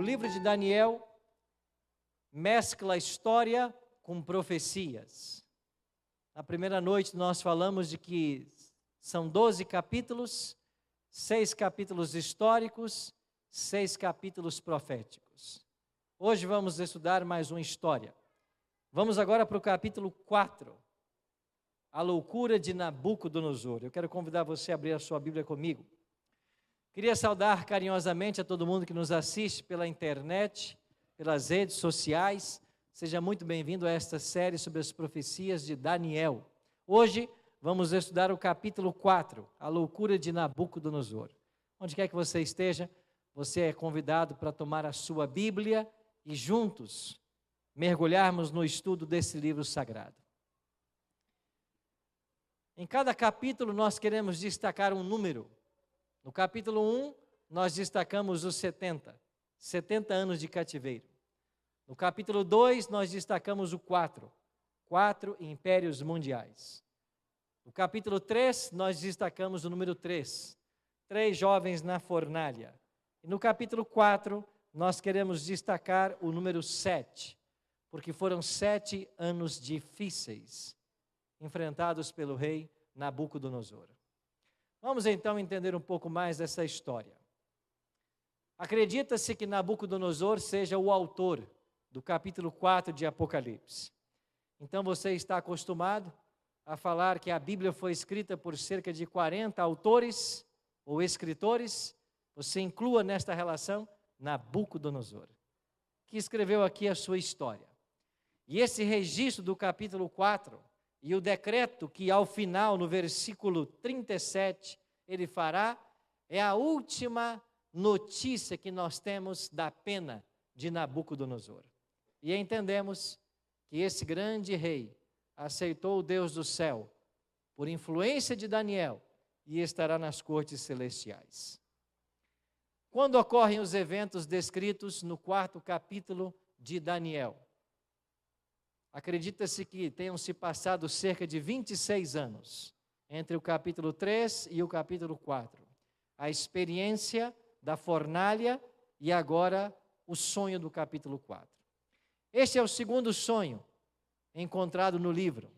livro de Daniel mescla história com profecias. Na primeira noite nós falamos de que são 12 capítulos, 6 capítulos históricos, 6 capítulos proféticos. Hoje vamos estudar mais uma história. Vamos agora para o capítulo 4, a loucura de Nabucodonosor. Eu quero convidar você a abrir a sua Bíblia comigo. Queria saudar carinhosamente a todo mundo que nos assiste pela internet, pelas redes sociais. Seja muito bem-vindo a esta série sobre as profecias de Daniel. Hoje vamos estudar o capítulo 4, a loucura de Nabucodonosor. Onde quer que você esteja, você é convidado para tomar a sua Bíblia e juntos mergulharmos no estudo desse livro sagrado. Em cada capítulo nós queremos destacar um número. No capítulo 1, nós destacamos os 70 anos de cativeiro. No capítulo 2, nós destacamos o 4 impérios mundiais. No capítulo 3, nós destacamos o número 3 jovens na fornalha. E no capítulo 4, nós queremos destacar o número 7, porque foram 7 anos difíceis, enfrentados pelo rei Nabucodonosor. Vamos então entender um pouco mais dessa história. Acredita-se que Nabucodonosor seja o autor do capítulo 4 de Apocalipse. Então você está acostumado a falar que a Bíblia foi escrita por cerca de 40 autores ou escritores. Você inclua nesta relação Nabucodonosor, que escreveu aqui a sua história. E esse registro do capítulo 4 e o decreto que ao final, no versículo 37, ele fará, é a última notícia que nós temos da pena de Nabucodonosor. E entendemos que esse grande rei aceitou o Deus do céu por influência de Daniel e estará nas cortes celestiais. Quando ocorrem os eventos descritos no 4º capítulo de Daniel? Acredita-se que tenham se passado cerca de 26 anos entre o capítulo 3 e o capítulo 4. A experiência da fornalha e agora o sonho do capítulo 4. Este é o segundo sonho encontrado no livro.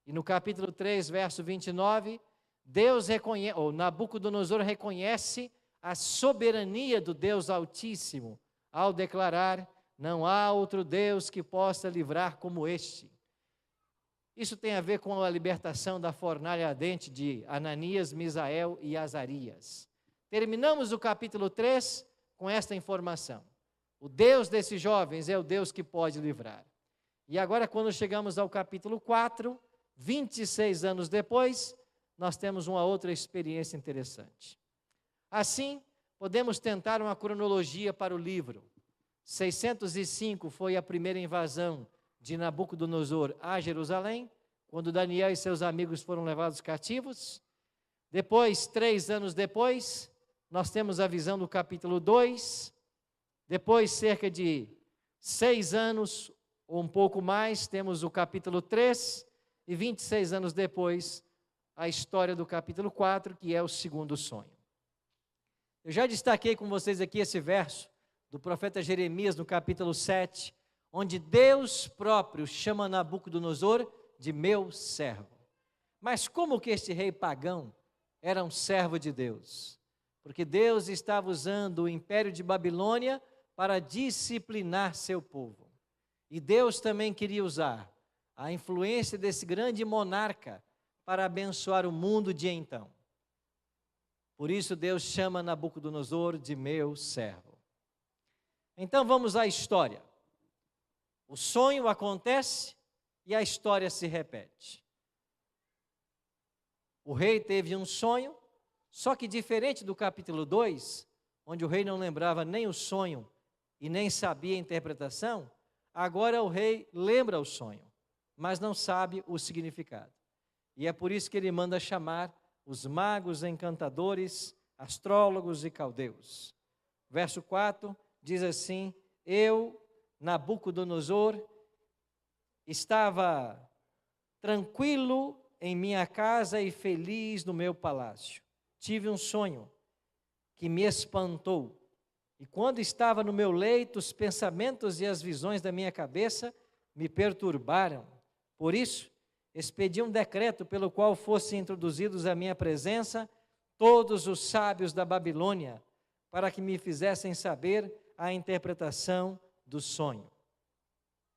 E no capítulo 3, verso 29, Nabucodonosor reconhece a soberania do Deus Altíssimo ao declarar: não há outro Deus que possa livrar como este. Isso tem a ver com a libertação da fornalha ardente de Ananias, Misael e Azarias. Terminamos o capítulo 3 com esta informação. O Deus desses jovens é o Deus que pode livrar. E agora, quando chegamos ao capítulo 4, 26 anos depois, nós temos uma outra experiência interessante. Assim, podemos tentar uma cronologia para o livro. 605 foi a primeira invasão de Nabucodonosor a Jerusalém, quando Daniel e seus amigos foram levados cativos. Depois, 3 anos depois, nós temos a visão do capítulo 2. Depois, cerca de 6 anos, ou um pouco mais, temos o capítulo 3. E 26 anos depois, a história do capítulo 4, que é o segundo sonho. Eu já destaquei com vocês aqui esse verso do profeta Jeremias, no capítulo 7, onde Deus próprio chama Nabucodonosor de meu servo. Mas como que este rei pagão era um servo de Deus? Porque Deus estava usando o império de Babilônia para disciplinar seu povo. E Deus também queria usar a influência desse grande monarca para abençoar o mundo de então. Por isso Deus chama Nabucodonosor de meu servo. Então vamos à história. O sonho acontece e a história se repete. O rei teve um sonho, só que diferente do capítulo 2, onde o rei não lembrava nem o sonho e nem sabia a interpretação, agora o rei lembra o sonho, mas não sabe o significado. E é por isso que ele manda chamar os magos, encantadores, astrólogos e caldeus. Verso 4 diz assim: eu, Nabucodonosor, estava tranquilo em minha casa e feliz no meu palácio. Tive um sonho que me espantou E quando estava no meu leito, os pensamentos e as visões da minha cabeça me perturbaram. Por isso, expedi um decreto pelo qual fossem introduzidos à minha presença todos os sábios da Babilônia, para que me fizessem saber a interpretação do sonho.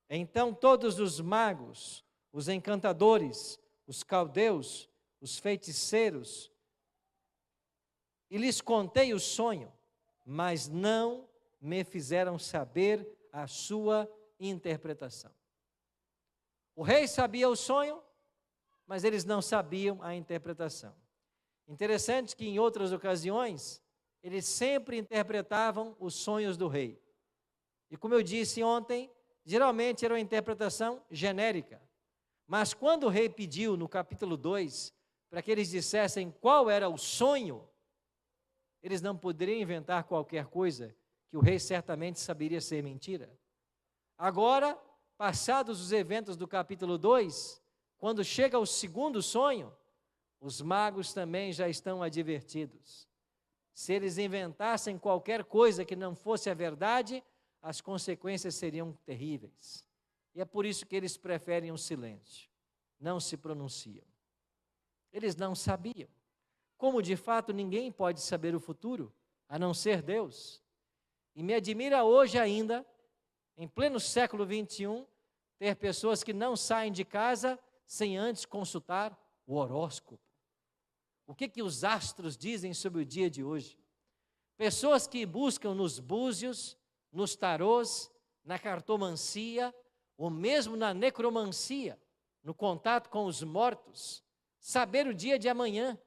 Então todos os magos, os encantadores, os caldeus, os feiticeiros, e lhes contei o sonho, mas não me fizeram saber a sua interpretação. O rei sabia o sonho, mas eles não sabiam a interpretação. Interessante que em outras ocasiões, eles sempre interpretavam os sonhos do rei. E como eu disse ontem, geralmente era uma interpretação genérica. Mas quando o rei pediu no capítulo 2, para que eles dissessem qual era o sonho, eles não poderiam inventar qualquer coisa, que o rei certamente saberia ser mentira. Agora, passados os eventos do capítulo 2, quando chega o segundo sonho, os magos também já estão advertidos. Se eles inventassem qualquer coisa que não fosse a verdade, as consequências seriam terríveis. E é por isso que eles preferem o silêncio, não se pronunciam. Eles não sabiam. Como de fato ninguém pode saber o futuro, a não ser Deus. E me admira hoje ainda, em pleno século 21, ter pessoas que não saem de casa sem antes consultar o horóscopo. O que os astros dizem sobre o dia de hoje? Pessoas que buscam nos búzios, nos tarôs, na cartomancia, ou mesmo na necromancia, no contato com os mortos, saber o dia de amanhã.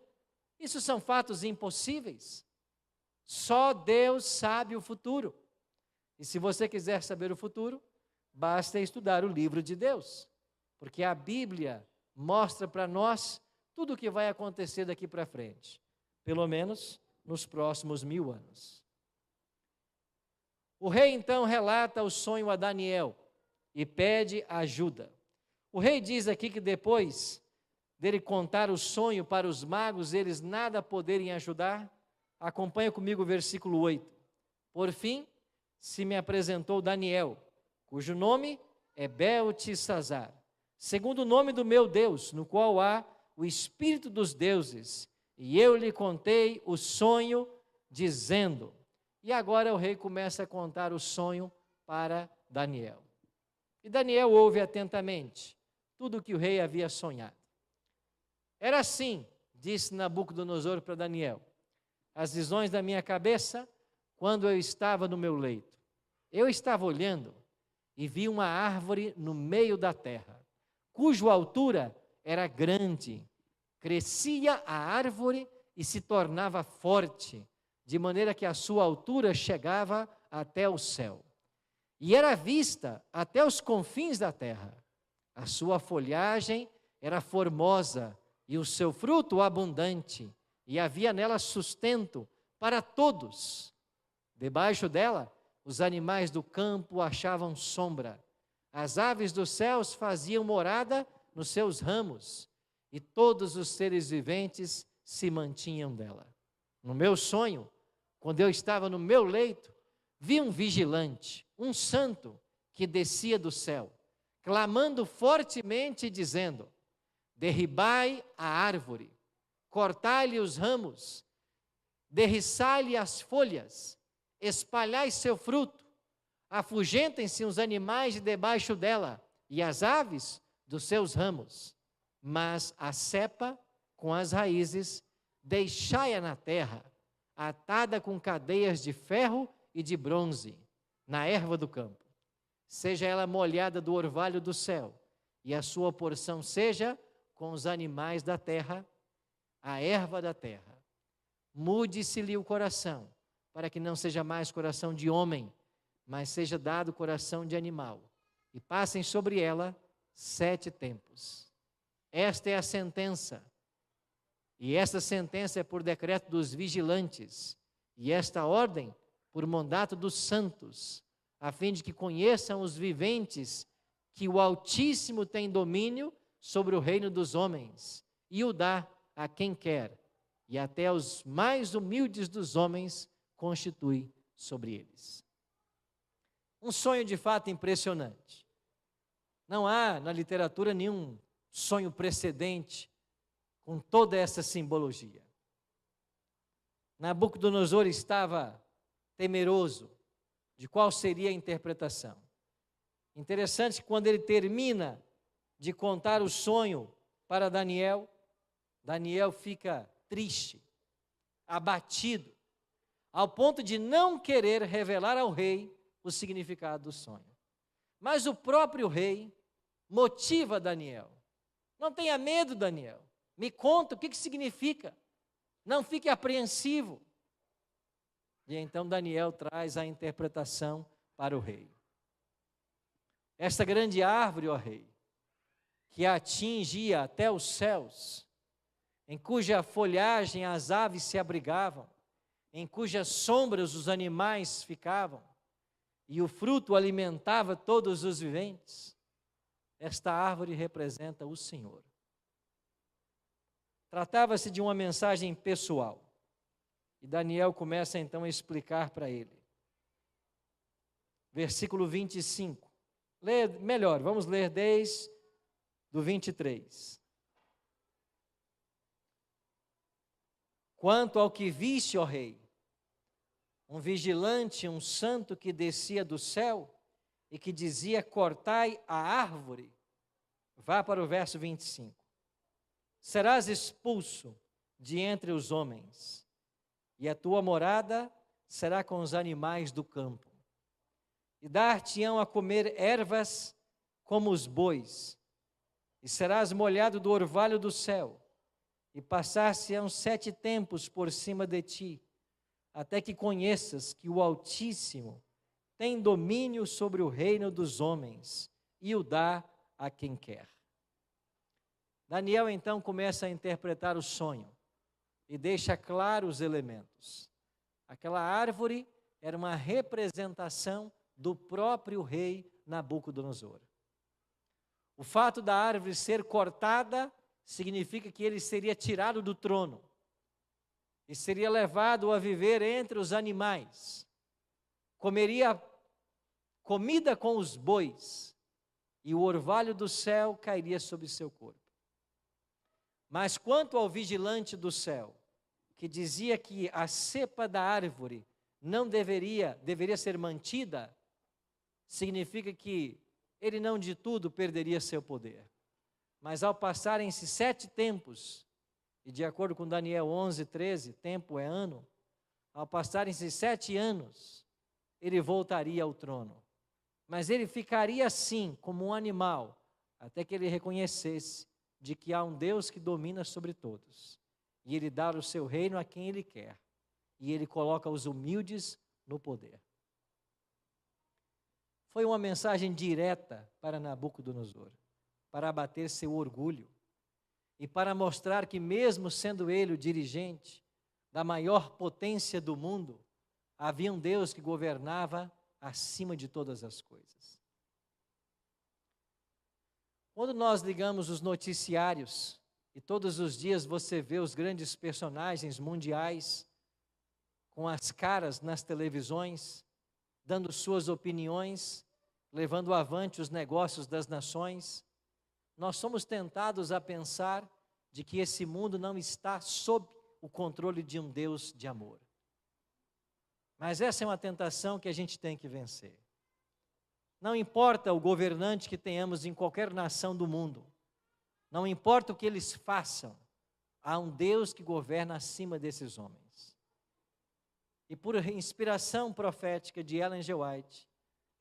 Isso são fatos impossíveis. Só Deus sabe o futuro. E se você quiser saber o futuro, basta estudar o livro de Deus, porque a Bíblia mostra para nós tudo o que vai acontecer daqui para frente, pelo menos nos próximos 1000 anos. O rei então relata o sonho a Daniel e pede ajuda. O rei diz aqui que depois dele contar o sonho para os magos, eles nada poderem ajudar. Acompanha comigo o versículo 8. Por fim, se me apresentou Daniel, cujo nome é Beltesazar, segundo o nome do meu Deus, no qual há o Espírito dos deuses, e eu lhe contei o sonho, dizendo. E agora o rei começa a contar o sonho para Daniel. E Daniel ouve atentamente tudo o que o rei havia sonhado. Era assim, disse Nabucodonosor para Daniel, as visões da minha cabeça, quando eu estava no meu leito. Eu estava olhando e vi uma árvore no meio da terra, cuja altura era grande, crescia a árvore e se tornava forte, de maneira que a sua altura chegava até o céu. E era vista até os confins da terra. A sua folhagem era formosa e o seu fruto abundante, e havia nela sustento para todos. Debaixo dela, os animais do campo achavam sombra. As aves dos céus faziam morada nos seus ramos, e todos os seres viventes se mantinham dela. No meu sonho, quando eu estava no meu leito, vi um vigilante, um santo, que descia do céu, clamando fortemente, dizendo: derribai a árvore, cortai-lhe os ramos, derriçai-lhe as folhas, espalhai seu fruto, afugentem-se os animais de debaixo dela, e as aves dos seus ramos, mas a cepa com as raízes, deixai-a na terra, atada com cadeias de ferro e de bronze, na erva do campo. Seja ela molhada do orvalho do céu, e a sua porção seja com os animais da terra, a erva da terra. Mude-se-lhe o coração, para que não seja mais coração de homem, mas seja dado coração de animal, e passem sobre ela 7 tempos. Esta é a sentença, e esta sentença é por decreto dos vigilantes, e esta ordem por mandato dos santos, a fim de que conheçam os viventes que o Altíssimo tem domínio sobre o reino dos homens, e o dá a quem quer, e até os mais humildes dos homens constitui sobre eles. Um sonho de fato impressionante. Não há na literatura nenhum sonho precedente com toda essa simbologia. Nabucodonosor estava temeroso de qual seria a interpretação. Interessante que quando ele termina de contar o sonho para Daniel, Daniel fica triste, abatido, ao ponto de não querer revelar ao rei o significado do sonho. Mas o próprio rei motiva Daniel. Não tenha medo, Daniel. Me conta o que significa. Não fique apreensivo. E então Daniel traz a interpretação para o rei. Esta grande árvore, ó rei, que atingia até os céus, em cuja folhagem as aves se abrigavam, em cujas sombras os animais ficavam, e o fruto alimentava todos os viventes, esta árvore representa o Senhor. Tratava-se de uma mensagem pessoal, e Daniel começa então a explicar para ele. Versículo 25. Melhor, vamos ler desde do 23. Quanto ao que viste, ó rei, um vigilante, um santo que descia do céu e que dizia: cortai a árvore. Vá para o verso 25. Serás expulso de entre os homens, e a tua morada será com os animais do campo. E dar-te-ão a comer ervas como os bois, e serás molhado do orvalho do céu, e passar-se-ão 7 tempos por cima de ti, até que conheças que o Altíssimo tem domínio sobre o reino dos homens, e o dá a quem quer. Daniel então começa a interpretar o sonho, e deixa claro os elementos. Aquela árvore era uma representação do próprio rei Nabucodonosor. O fato da árvore ser cortada significa que ele seria tirado do trono e seria levado a viver entre os animais. Comeria comida com os bois e o orvalho do céu cairia sobre seu corpo. Mas quanto ao vigilante do céu, que dizia que a cepa da árvore não deveria ser mantida, significa que ele não de tudo perderia seu poder. Mas ao passarem-se 7 tempos, e de acordo com Daniel 11:13, tempo é ano, ao passarem-se 7 anos, ele voltaria ao trono. Mas ele ficaria assim, como um animal, até que ele reconhecesse de que há um Deus que domina sobre todos, e ele dá o seu reino a quem ele quer, e ele coloca os humildes no poder. Foi uma mensagem direta para Nabucodonosor, para abater seu orgulho e para mostrar que, mesmo sendo ele o dirigente da maior potência do mundo, havia um Deus que governava acima de todas as coisas. Quando nós ligamos os noticiários e todos os dias você vê os grandes personagens mundiais com as caras nas televisões, dando suas opiniões, levando avante os negócios das nações, nós somos tentados a pensar de que esse mundo não está sob o controle de um Deus de amor. Mas essa é uma tentação que a gente tem que vencer. Não importa o governante que tenhamos em qualquer nação do mundo, não importa o que eles façam, há um Deus que governa acima desses homens. E por inspiração profética de Ellen G. White,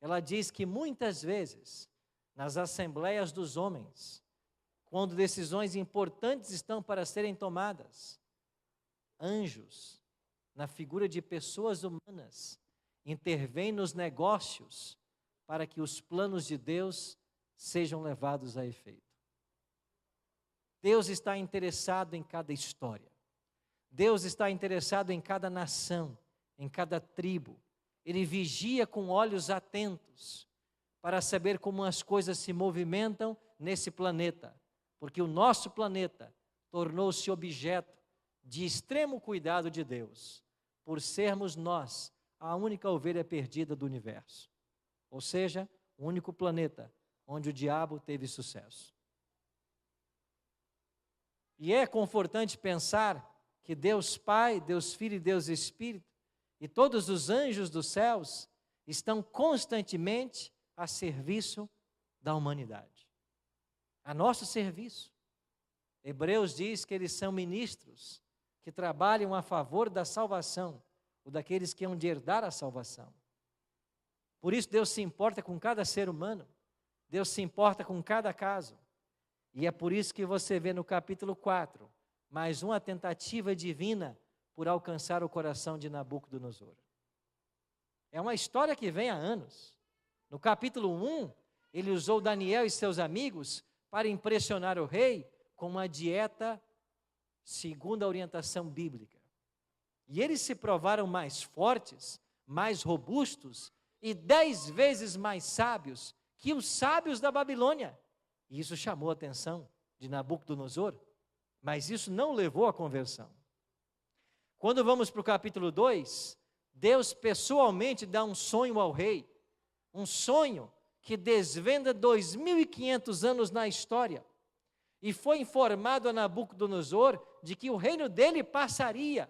ela diz que muitas vezes, nas assembleias dos homens, quando decisões importantes estão para serem tomadas, anjos, na figura de pessoas humanas, intervêm nos negócios para que os planos de Deus sejam levados a efeito. Deus está interessado em cada história. Deus está interessado em cada nação, em cada tribo. Ele vigia com olhos atentos para saber como as coisas se movimentam nesse planeta, porque o nosso planeta tornou-se objeto de extremo cuidado de Deus, por sermos nós a única ovelha perdida do universo. Ou seja, o único planeta onde o diabo teve sucesso. E é confortante pensar que Deus Pai, Deus Filho e Deus Espírito e todos os anjos dos céus estão constantemente a serviço da humanidade, a nosso serviço. Hebreus diz que eles são ministros que trabalham a favor da salvação, ou daqueles que hão de herdar a salvação. Por isso Deus se importa com cada ser humano, Deus se importa com cada caso. E é por isso que você vê no capítulo 4, mais uma tentativa divina por alcançar o coração de Nabucodonosor. É uma história que vem há anos. No capítulo 1, ele usou Daniel e seus amigos para impressionar o rei com uma dieta segundo a orientação bíblica. E eles se provaram mais fortes, mais robustos e 10 vezes mais sábios que os sábios da Babilônia. E isso chamou a atenção de Nabucodonosor, mas isso não levou à conversão. Quando vamos para o capítulo 2, Deus pessoalmente dá um sonho ao rei, um sonho que desvenda 2.500 anos na história, e foi informado a Nabucodonosor de que o reino dele passaria,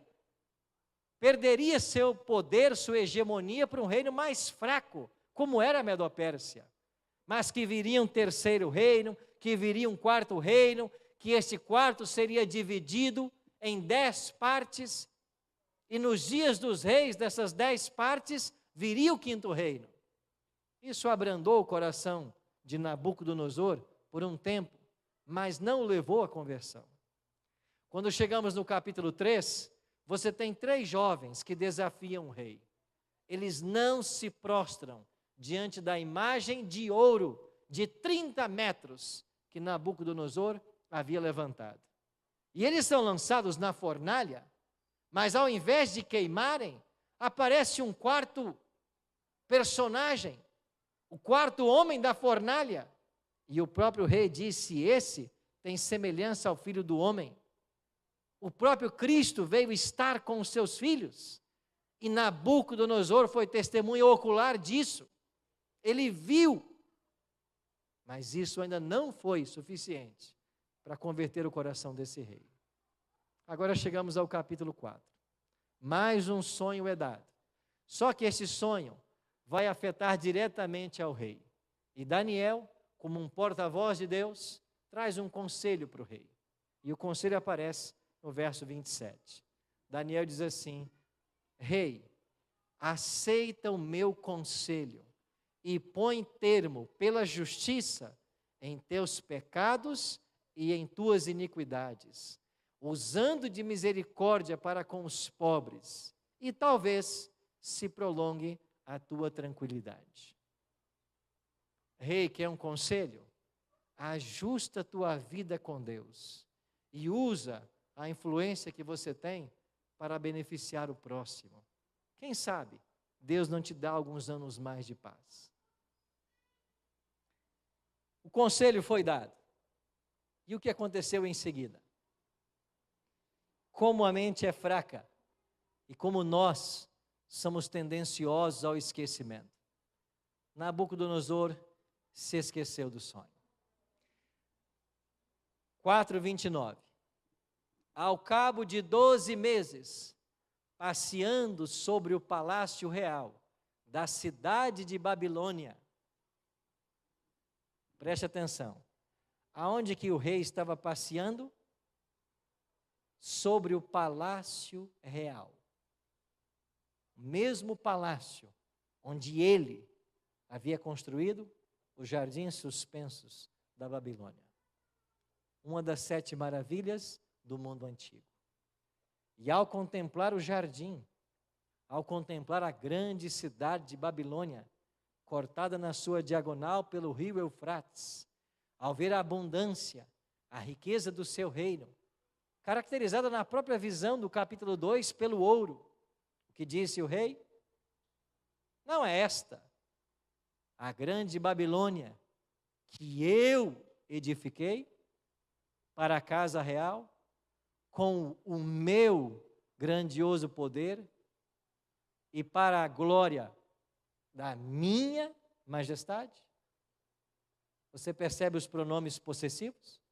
perderia seu poder, sua hegemonia para um reino mais fraco, como era a Medopérsia, mas que viria um terceiro reino, que viria um quarto reino, que esse quarto seria dividido em 10 partes, e nos dias dos reis dessas 10 partes, viria o quinto reino. Isso abrandou o coração de Nabucodonosor por um tempo, mas não o levou à conversão. Quando chegamos no capítulo 3, você tem 3 jovens que desafiam o rei. Eles não se prostram diante da imagem de ouro de 30 metros que Nabucodonosor havia levantado. E eles são lançados na fornalha, mas ao invés de queimarem, aparece um quarto personagem, o quarto homem da fornalha. E o próprio rei disse: esse tem semelhança ao Filho do Homem. O próprio Cristo veio estar com os seus filhos. E Nabucodonosor foi testemunha ocular disso. Ele viu. Mas isso ainda não foi suficiente para converter o coração desse rei. Agora chegamos ao capítulo 4. Mais um sonho é dado. Só que esse sonho vai afetar diretamente ao rei. E Daniel, como um porta-voz de Deus, traz um conselho para o rei. E o conselho aparece no verso 27. Daniel diz assim: Rei, aceita o meu conselho e põe termo pela justiça em teus pecados e em tuas iniquidades, usando de misericórdia para com os pobres, e talvez se prolongue a tua tranquilidade. Rei, quer um conselho? Ajusta a tua vida com Deus e usa a influência que você tem para beneficiar o próximo. Quem sabe Deus não te dá alguns anos mais de paz. O conselho foi dado. E o que aconteceu em seguida? Como a mente é fraca e como nós somos tendenciosos ao esquecimento. Nabucodonosor se esqueceu do sonho. 4:29. Ao cabo de 12 meses, passeando sobre o palácio real da cidade de Babilônia. Preste atenção. Aonde que o rei estava passeando? Sobre o palácio real. O mesmo palácio onde ele havia construído os jardins suspensos da Babilônia. Uma das 7 maravilhas do mundo antigo. E ao contemplar o jardim, ao contemplar a grande cidade de Babilônia, cortada na sua diagonal pelo rio Eufrates, ao ver a abundância, a riqueza do seu reino, caracterizada na própria visão do capítulo 2 pelo ouro, o que disse o rei? Não é esta a grande Babilônia que eu edifiquei para a casa real, com o meu grandioso poder e para a glória da minha majestade? Você percebe os pronomes possessivos?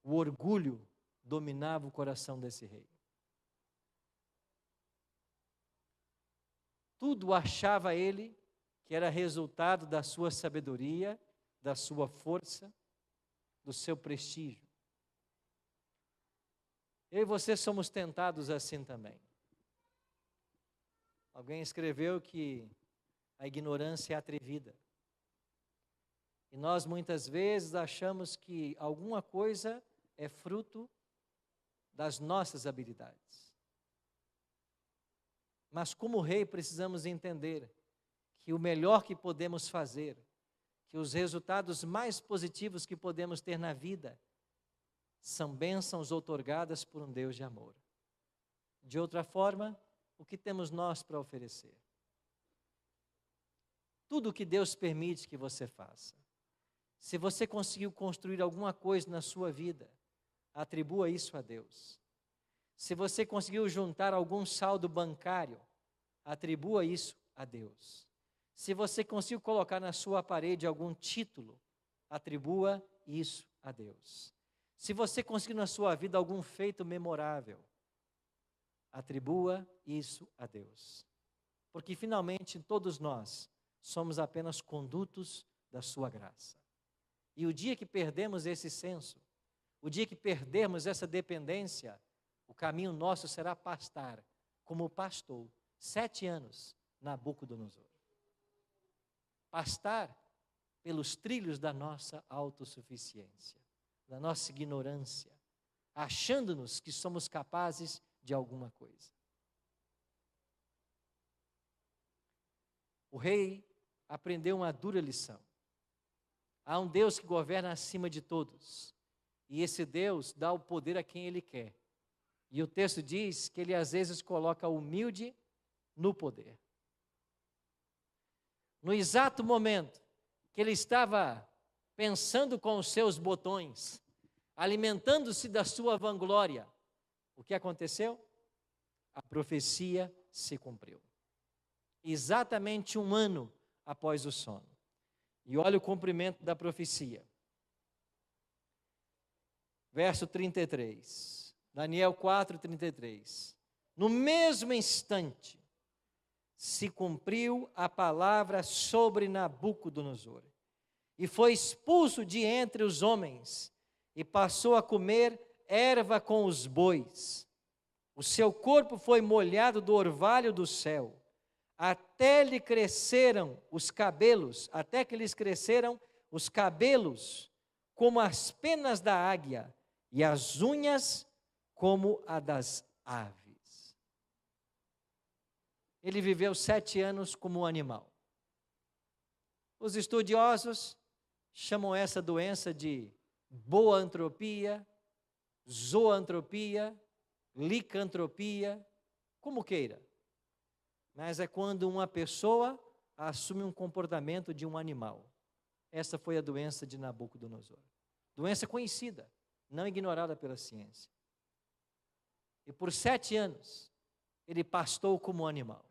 O orgulho dominava o coração desse rei. Tudo achava ele que era resultado da sua sabedoria, da sua força, do seu prestígio. Eu e você somos tentados assim também. Alguém escreveu que a ignorância é atrevida. E nós muitas vezes achamos que alguma coisa é fruto das nossas habilidades. Mas como rei precisamos entender que o melhor que podemos fazer, que os resultados mais positivos que podemos ter na vida, são bênçãos outorgadas por um Deus de amor. De outra forma, o que temos nós para oferecer? Tudo o que Deus permite que você faça. Se você conseguiu construir alguma coisa na sua vida, atribua isso a Deus. Se você conseguiu juntar algum saldo bancário, atribua isso a Deus. Se você conseguiu colocar na sua parede algum título, atribua isso a Deus. Se você conseguiu na sua vida algum feito memorável, atribua isso a Deus. Porque finalmente todos nós somos apenas condutos da sua graça. E o dia que perdemos esse senso, o dia que perdermos essa dependência, o caminho nosso será pastar, como pastou 7 anos Nabucodonosor. Pastar pelos trilhos da nossa autossuficiência, da nossa ignorância, achando-nos que somos capazes de alguma coisa. O rei aprendeu uma dura lição. Há um Deus que governa acima de todos, e esse Deus dá o poder a quem Ele quer. E o texto diz que Ele às vezes coloca o humilde no poder. No exato momento que ele estava pensando com os seus botões, alimentando-se da sua vanglória, o que aconteceu? A profecia se cumpriu. Exatamente 1 ano após o sono. E olha o cumprimento da profecia. Verso 33. Daniel 4, 33. No mesmo instante, se cumpriu a palavra sobre Nabucodonosor, e foi expulso de entre os homens, e passou a comer erva com os bois. O seu corpo foi molhado do orvalho do céu, até lhe cresceram os cabelos, até que lhes cresceram os cabelos como as penas da águia, e as unhas como a das aves. Ele viveu 7 anos como um animal. Os estudiosos chamam essa doença de boantropia, zoantropia, licantropia, como queira. Mas é quando uma pessoa assume um comportamento de um animal. Essa foi a doença de Nabucodonosor. Doença conhecida, não ignorada pela ciência. E por 7 anos, ele pastou como um animal.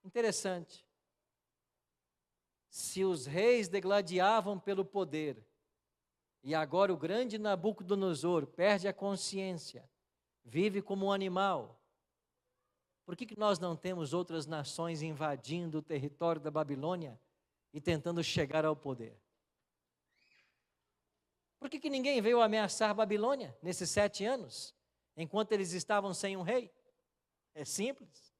Interessante. Se os reis degladiavam pelo poder, e agora o grande Nabucodonosor perde a consciência, vive como um animal, por que nós não temos outras nações invadindo o território da Babilônia e tentando chegar ao poder? Por que ninguém veio ameaçar a Babilônia nesses 7 anos, enquanto eles estavam sem um rei? É simples.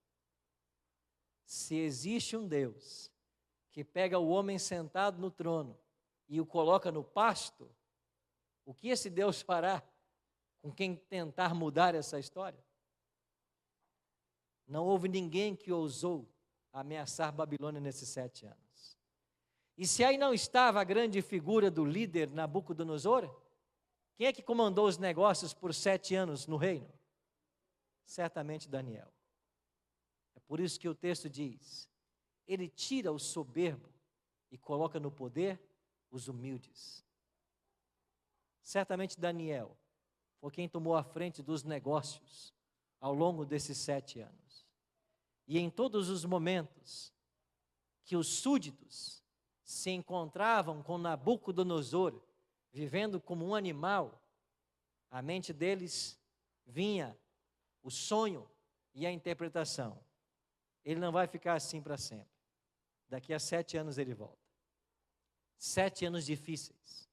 Se existe um Deus que pega o homem sentado no trono e o coloca no pasto, o que esse Deus fará com quem tentar mudar essa história? Não houve ninguém que ousou ameaçar Babilônia nesses 7 anos. E se aí não estava a grande figura do líder Nabucodonosor, quem é que comandou os negócios por 7 anos no reino? Certamente Daniel. É por isso que o texto diz, ele tira o soberbo e coloca no poder os humildes. Certamente Daniel foi quem tomou a frente dos negócios, ao longo desses 7 anos. E em todos os momentos que os súditos se encontravam com Nabucodonosor, vivendo como um animal, a mente deles vinha o sonho e a interpretação. Ele não vai ficar assim para sempre. Daqui a 7 anos ele volta. 7 anos difíceis.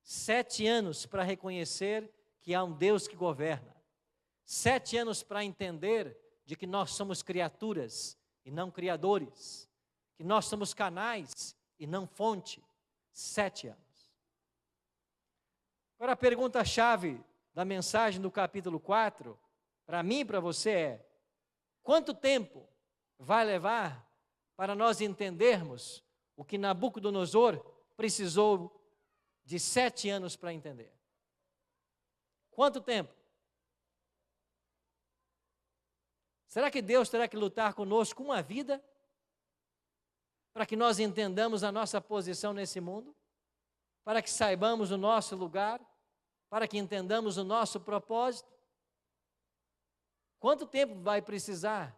7 anos para reconhecer que há um Deus que governa. 7 anos para entender de que nós somos criaturas e não criadores. Que nós somos canais e não fonte. 7 anos. Agora a pergunta-chave da mensagem do capítulo 4, para mim e para você é: quanto tempo vai levar para nós entendermos o que Nabucodonosor precisou de 7 anos para entender? Quanto tempo? Será que Deus terá que lutar conosco uma vida para que nós entendamos a nossa posição nesse mundo? Para que saibamos o nosso lugar? Para que entendamos o nosso propósito? Quanto tempo vai precisar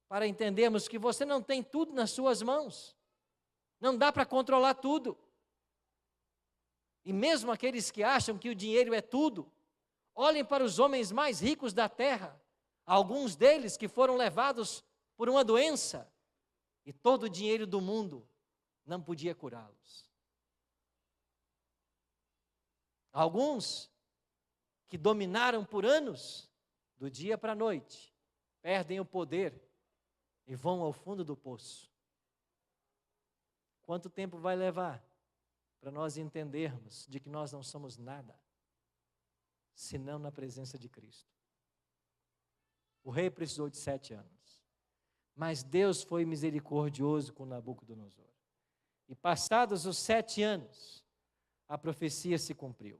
para entendermos que você não tem tudo nas suas mãos? Não dá para controlar tudo. E mesmo aqueles que acham que o dinheiro é tudo, olhem para os homens mais ricos da terra, alguns deles que foram levados por uma doença, e todo o dinheiro do mundo não podia curá-los. Alguns que dominaram por anos, do dia para a noite, perdem o poder e vão ao fundo do poço. Quanto tempo vai levar para nós entendermos de que nós não somos nada, senão na presença de Cristo? O rei precisou de 7 anos, mas Deus foi misericordioso com Nabucodonosor. E passados os 7 anos, a profecia se cumpriu.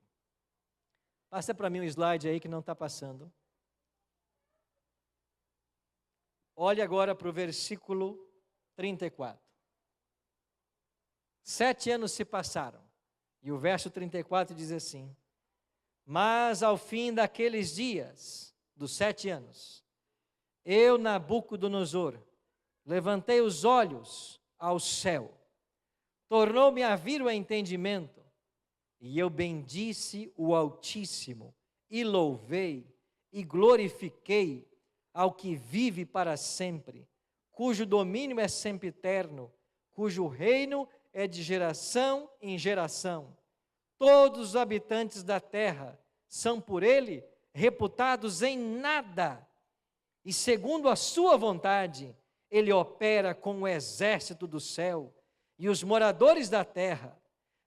Passa para mim um slide aí que não está passando. Olhe agora para o versículo 34. 7 anos se passaram, e o verso 34 diz assim: mas ao fim daqueles dias, dos 7 anos, eu, Nabucodonosor, levantei os olhos ao céu, tornou-me a vir o entendimento, e eu bendisse o Altíssimo, e louvei, e glorifiquei ao que vive para sempre, cujo domínio é sempre eterno, cujo reino é de geração em geração. Todos os habitantes da terra são por ele reputados em nada, e segundo a sua vontade, ele opera com o exército do céu e os moradores da terra.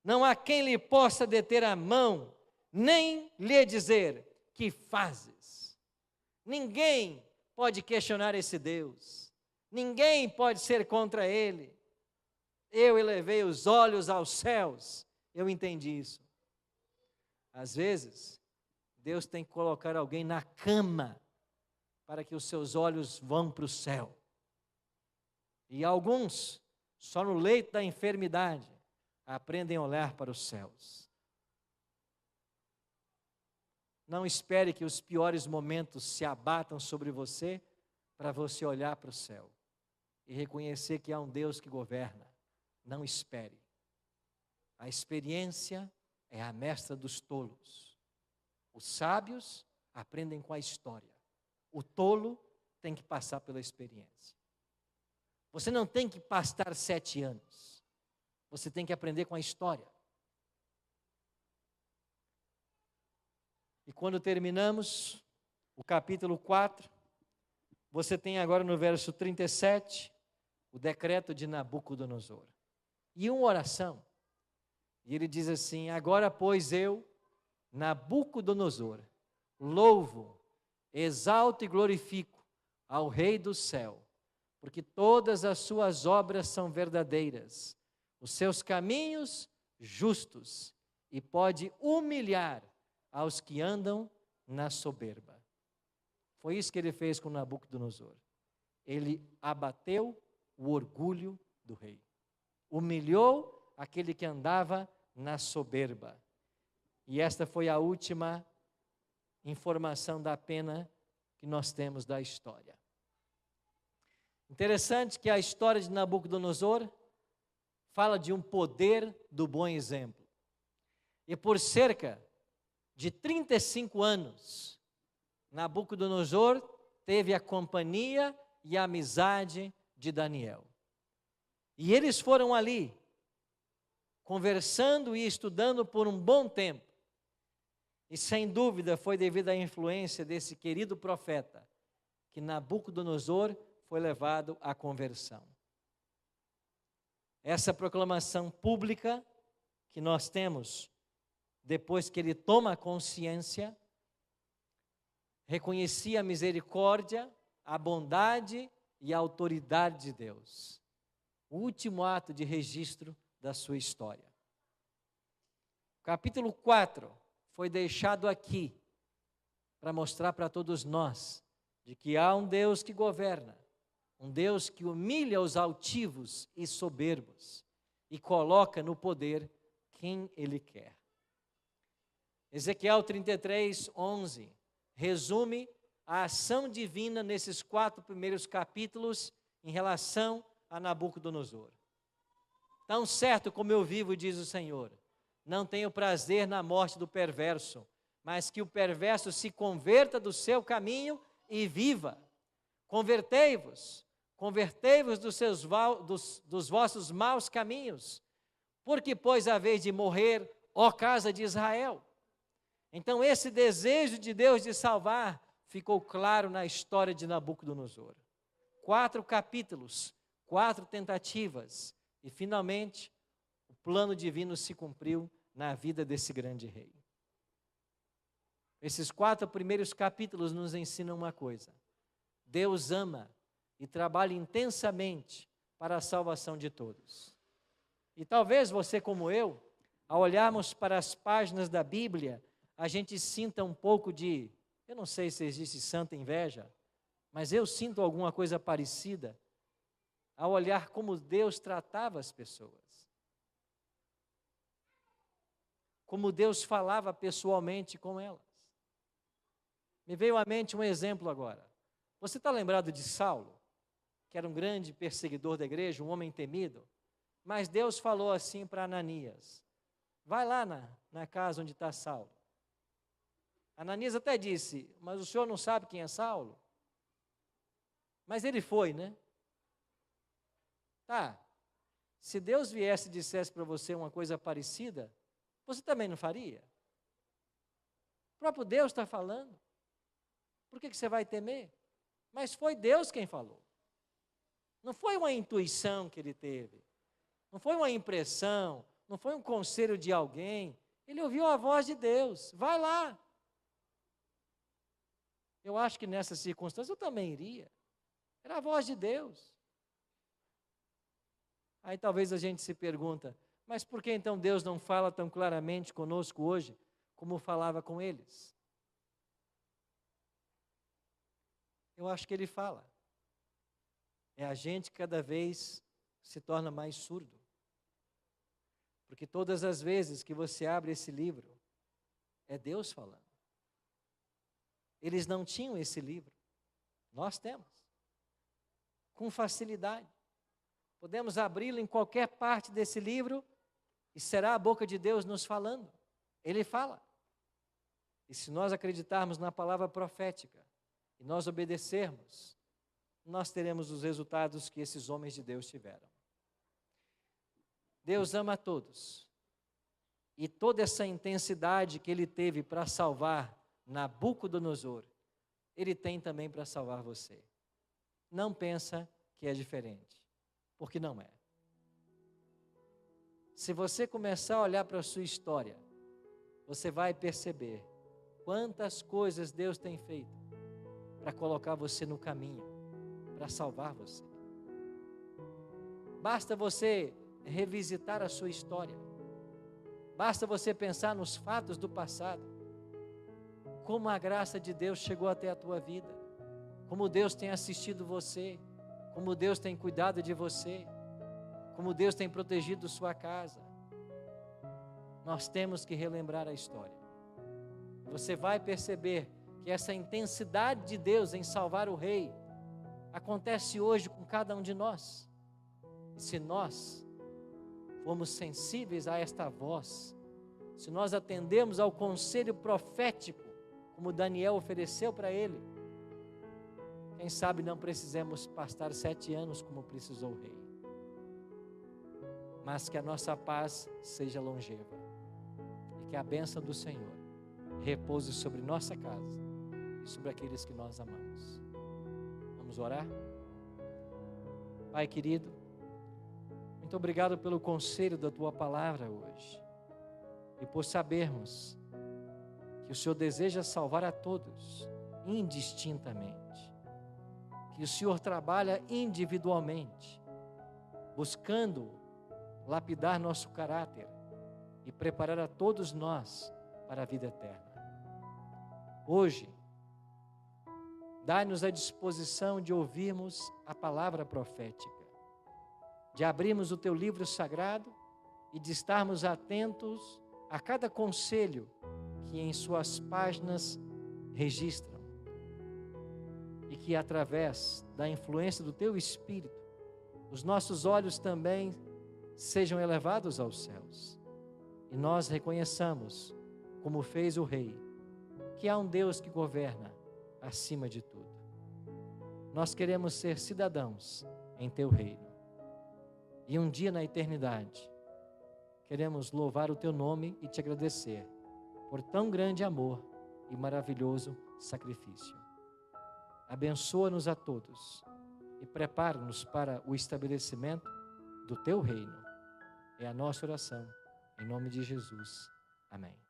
Não há quem lhe possa deter a mão, nem lhe dizer: que fazes? Ninguém pode questionar esse Deus, ninguém pode ser contra ele. Eu elevei os olhos aos céus, eu entendi isso. Às vezes, Deus tem que colocar alguém na cama para que os seus olhos vão para o céu. E alguns, só no leito da enfermidade, aprendem a olhar para os céus. Não espere que os piores momentos se abatam sobre você para você olhar para o céu e reconhecer que há um Deus que governa. Não espere. A experiência é a mestra dos tolos. Os sábios aprendem com a história. O tolo tem que passar pela experiência. Você não tem que pastar 7 anos. Você tem que aprender com a história. E quando terminamos o capítulo 4, você tem agora no verso 37, o decreto de Nabucodonosor. E uma oração. E ele diz assim: agora, pois, eu, Nabucodonosor, louvo, exalto e glorifico ao Rei do céu, porque todas as suas obras são verdadeiras, os seus caminhos justos, e pode humilhar aos que andam na soberba. Foi isso que ele fez com Nabucodonosor. Ele abateu o orgulho do rei. Humilhou aquele que andava na soberba. E esta foi a última informação da pena que nós temos da história. Interessante que a história de Nabucodonosor fala de um poder do bom exemplo. E por cerca de 35 anos, Nabucodonosor teve a companhia e a amizade de Daniel. E eles foram ali, conversando e estudando por um bom tempo. E sem dúvida foi devido à influência desse querido profeta que Nabucodonosor foi levado à conversão. Essa proclamação pública que nós temos, depois que ele toma consciência, reconhecia a misericórdia, a bondade e a autoridade de Deus. O último ato de registro da sua história. O capítulo 4 foi deixado aqui para mostrar para todos nós de que há um Deus que governa, um Deus que humilha os altivos e soberbos e coloca no poder quem Ele quer. Ezequiel 33, 11 resume a ação divina nesses 4 primeiros capítulos em relação a Nabucodonosor. Tão certo como eu vivo, diz o Senhor, não tenho prazer na morte do perverso, mas que o perverso se converta do seu caminho e viva. Convertei-vos dos vossos maus caminhos, porque, pois, haveis de morrer, ó casa de Israel. Então, esse desejo de Deus de salvar ficou claro na história de Nabucodonosor. 4 capítulos, 4 tentativas, e finalmente o plano divino se cumpriu na vida desse grande rei. Esses 4 primeiros capítulos nos ensinam uma coisa: Deus ama e trabalha intensamente para a salvação de todos. E talvez você, como eu, ao olharmos para as páginas da Bíblia, a gente sinta um pouco de, eu não sei se existe santa inveja, mas eu sinto alguma coisa parecida ao olhar como Deus tratava as pessoas. Como Deus falava pessoalmente com elas. Me veio à mente um exemplo agora. Você está lembrado de Saulo, que era um grande perseguidor da igreja, um homem temido? Mas Deus falou assim para Ananias: vai lá na casa onde está Saulo. Ananias até disse: mas o senhor não sabe quem é Saulo? Mas ele foi, né? Tá, se Deus viesse e dissesse para você uma coisa parecida, você também não faria? O próprio Deus está falando. Por que você vai temer? Mas foi Deus quem falou. Não foi uma intuição que ele teve. Não foi uma impressão. Não foi um conselho de alguém. Ele ouviu a voz de Deus. Vai lá. Eu acho que nessa circunstância eu também iria. Era a voz de Deus. Aí talvez a gente se pergunta: mas por que então Deus não fala tão claramente conosco hoje como falava com eles? Eu acho que Ele fala. É a gente que cada vez se torna mais surdo. Porque todas as vezes que você abre esse livro, é Deus falando. Eles não tinham esse livro. Nós temos. Com facilidade. Podemos abri-lo em qualquer parte desse livro e será a boca de Deus nos falando. Ele fala. E se nós acreditarmos na palavra profética e nós obedecermos, nós teremos os resultados que esses homens de Deus tiveram. Deus ama a todos. E toda essa intensidade que Ele teve para salvar Nabucodonosor, Ele tem também para salvar você. Não pensa que é diferente, porque não é. Se você começar a olhar para a sua história, você vai perceber quantas coisas Deus tem feito para colocar você no caminho, para salvar você. Basta você revisitar a sua história. Basta você pensar nos fatos do passado. Como a graça de Deus chegou até a tua vida. Como Deus tem assistido você. Como Deus tem cuidado de você. Como Deus tem protegido sua casa. Nós temos que relembrar a história. Você vai perceber que essa intensidade de Deus em salvar o rei acontece hoje com cada um de nós. E se nós formos sensíveis a esta voz, se nós atendemos ao conselho profético, como Daniel ofereceu para ele, quem sabe não precisemos pastar 7 anos como precisou o rei. Mas que a nossa paz seja longeva e que a bênção do Senhor repouse sobre nossa casa e sobre aqueles que nós amamos. Vamos orar? Pai querido, muito obrigado pelo conselho da Tua palavra hoje e por sabermos que o Senhor deseja salvar a todos, indistintamente. Que o Senhor trabalha individualmente, buscando lapidar nosso caráter e preparar a todos nós para a vida eterna. Hoje, dá-nos a disposição de ouvirmos a palavra profética, de abrirmos o Teu livro sagrado e de estarmos atentos a cada conselho que em suas páginas registram. E que através da influência do Teu Espírito, os nossos olhos também sejam elevados aos céus. E nós reconheçamos, como fez o rei, que há um Deus que governa acima de tudo. Nós queremos ser cidadãos em Teu reino. E um dia na eternidade, queremos louvar o Teu nome e Te agradecer por tão grande amor e maravilhoso sacrifício. Abençoa-nos a todos e prepara-nos para o estabelecimento do Teu reino. É a nossa oração, em nome de Jesus. Amém.